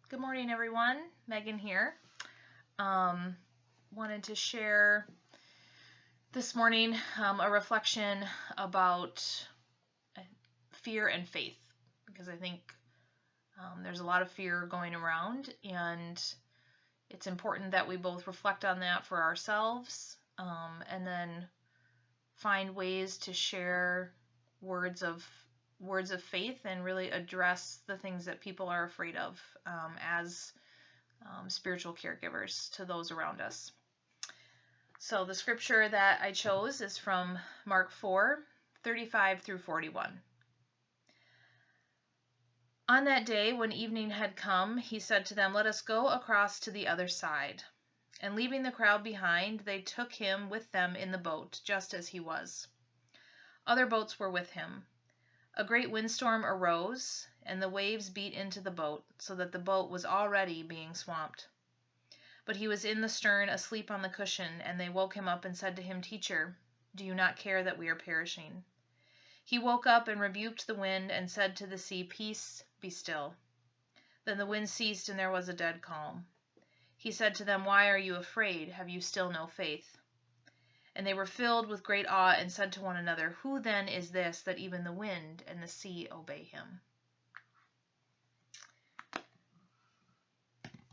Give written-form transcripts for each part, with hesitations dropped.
Good morning, everyone. Megan here. Um, Wanted to share this morning a reflection about fear and faith because I think there's a lot of fear going around, and it's important that we both reflect on that for ourselves and then find ways to share words of words of faith and really address the things that people are afraid of as spiritual caregivers to those around us. So the scripture that I chose is from Mark 4:35 through 41. On that day, when evening had come, he said to them, "Let us go across to the other side." And leaving the crowd behind, they took him with them in the boat, just as he was. Other boats were with him. A great windstorm arose, and the waves beat into the boat, so that the boat was already being swamped. But he was in the stern, asleep on the cushion, and they woke him up and said to him, "Teacher, do you not care that we are perishing?" He woke up and rebuked the wind and said to the sea, "Peace, be still." Then the wind ceased, and there was a dead calm. He said to them, "Why are you afraid? Have you still no faith?" And they were filled with great awe and said to one another, "Who then is this that even the wind and the sea obey him?"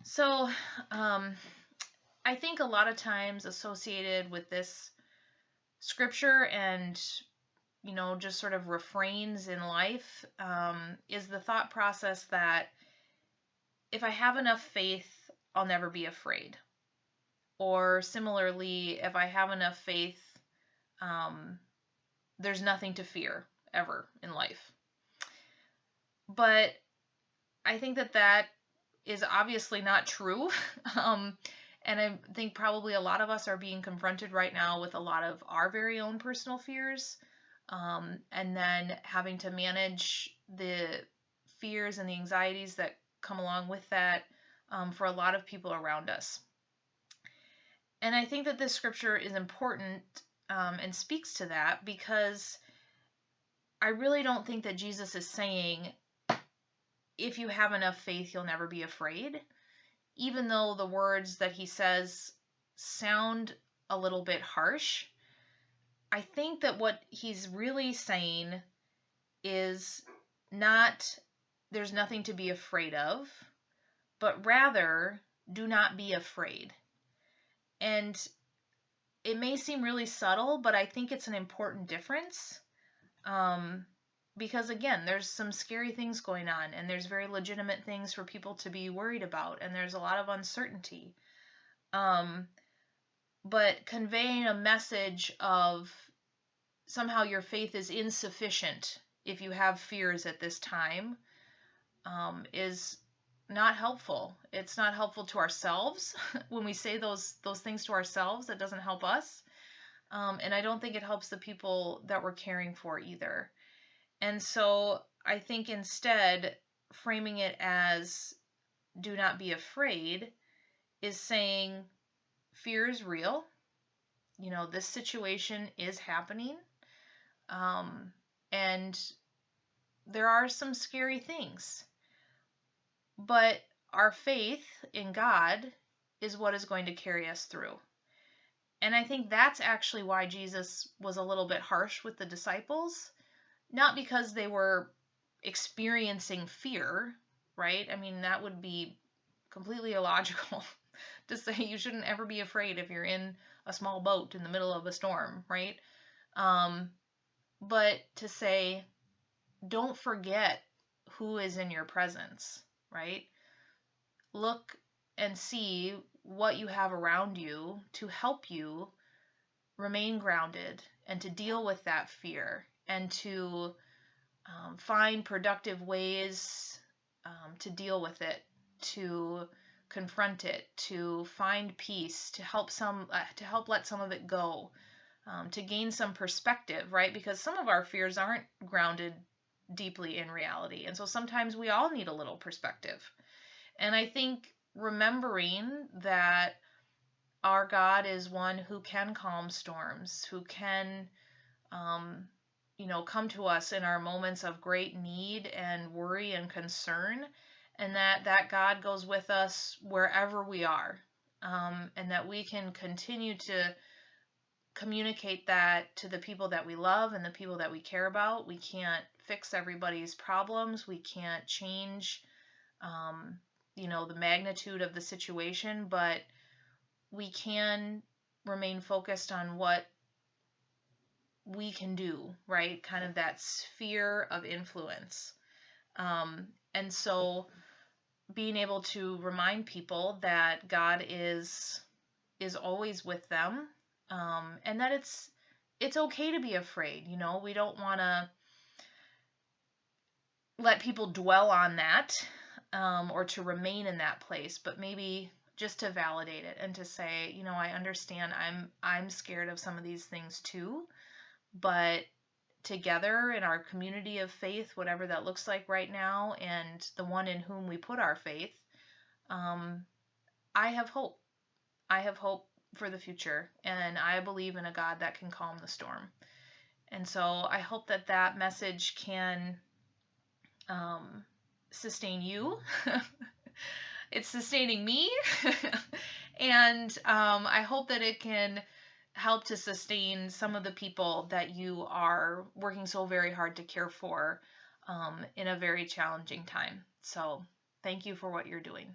So, I think a lot of times associated with this scripture and, just sort of refrains in life is the thought process that if I have enough faith, I'll never be afraid. Or similarly, if I have enough faith, there's nothing to fear ever in life. But I think that is obviously not true. And I think probably a lot of us are being confronted right now with a lot of our very own personal fears, and then having to manage the fears and the anxieties that come along with that for a lot of people around us. And I think that this scripture is important and speaks to that because I really don't think that Jesus is saying, if you have enough faith, you'll never be afraid. Even though the words that he says sound a little bit harsh, I think that what he's really saying is not there's nothing to be afraid of, but rather do not be afraid. And it may seem really subtle, but I think it's an important difference. Because again, there's some scary things going on, and there's very legitimate things for people to be worried about, and there's a lot of uncertainty. But conveying a message of somehow your faith is insufficient if you have fears at this time is not helpful. It's not helpful to ourselves. When we say those things to ourselves, that doesn't help us. And I don't think it helps the people that we're caring for either. And so I think instead, framing it as do not be afraid is saying fear is real. This situation is happening. And there are some scary things. But our faith in God is what is going to carry us through. And I think that's actually why Jesus was a little bit harsh with the disciples. Not because they were experiencing fear, right? I mean, that would be completely illogical to say you shouldn't ever be afraid if you're in a small boat in the middle of a storm, right? But to say, don't forget who is in your presence, right? Look and see what you have around you to help you remain grounded and to deal with that fear and to find productive ways to deal with it, to confront it, to find peace, to help let some of it go, to gain some perspective, right? Because some of our fears aren't grounded deeply in reality, and so sometimes we all need a little perspective. And I think remembering that our God is one who can calm storms, who can come to us in our moments of great need and worry and concern, and that God goes with us wherever we are, and that we can continue to communicate that to the people that we love and the people that we care about. We can't fix everybody's problems. We can't change, the magnitude of the situation, but we can remain focused on what we can do, right? Kind of that sphere of influence. And so being able to remind people that God is always with them, and that it's okay to be afraid. We don't want to let people dwell on that, or to remain in that place, but maybe just to validate it and to say, I understand I'm scared of some of these things too, but together in our community of faith, whatever that looks like right now, and the one in whom we put our faith, I have hope. I have hope for the future, and I believe in a God that can calm the storm. And so I hope that message can sustain you. It's sustaining me. And I hope that it can help to sustain some of the people that you are working so very hard to care for, in a very challenging time. So thank you for what you're doing.